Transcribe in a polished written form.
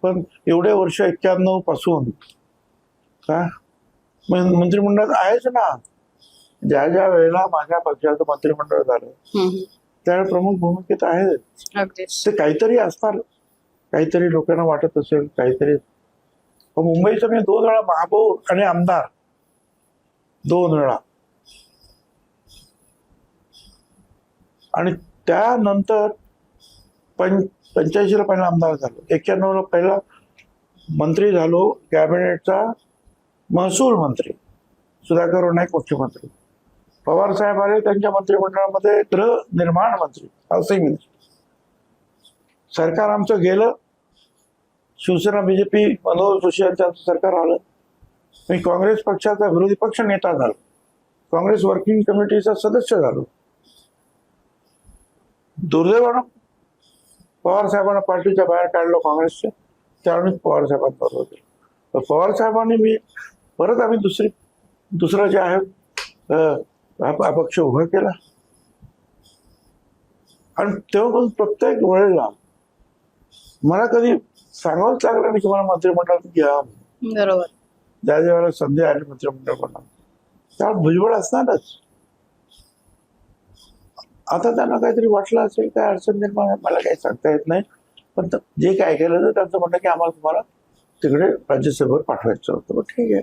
पण एवढे वर्ष 91 पासून का मंत्रिमंडळात आहेच ना. ज्या ज्या वेळेला माझ्या पक्षाचं मंत्रिमंडळ झालं त्यावेळी प्रमुख भूमिकेत आहे. अगदीच. ते काहीतरी असणार, काहीतरी लोकांना वाटत असेल काहीतरी. मुंबईचं मी 2 वेळा महापौर आणि आमदार 2 वेळा, आणि त्यानंतर 85ला पहिला आमदार झालो, 91ला पहिला मंत्री झालो, कॅबिनेटचा महसूल मंत्री, सुधाकर नाईक मुख्यमंत्री, पवार साहेब आले त्यांच्या मंत्रिमंडळामध्ये गृहनिर्माण मंत्री, हाऊसिंग मिनिस्टर. सरकार आमचं गेलं, शिवसेना बीजेपी मनोहर जोशी यांचं सरकार आलं, मी काँग्रेस पक्षाचा विरोधी पक्ष नेता झालो, काँग्रेस वर्किंग कमिटीचा सदस्य झालो. दुर्दैवानं पवार साहेबांना पार्टीच्या बाहेर काढलं काँग्रेसच्या, त्यावेळी पवार साहेबांबरोबर गेलो. पवार साहेबांनी मी परत आम्ही दुसरा जे आहे अपक्ष उभा केला, आणि तेव्हा प्रत्येक वेळेला मला कधी सांगावंच लागलं नाही की मला मंत्रिमंडळात घ्या. बरोबर. ज्या ज्या वेळेला संधी आली मंत्रिमंडळ बनवून त्यावर भुजबळ असणारच. आता त्यांना काहीतरी वाटलं असेल, काय अडचण निर्माण, मला काही सांगता येत नाही. पण जे काय केलं तर त्यांचं म्हणणं की आम्हाला तुम्हाला तिकडे राज्यसभेवर पाठवायचं होतं. ठीक आहे.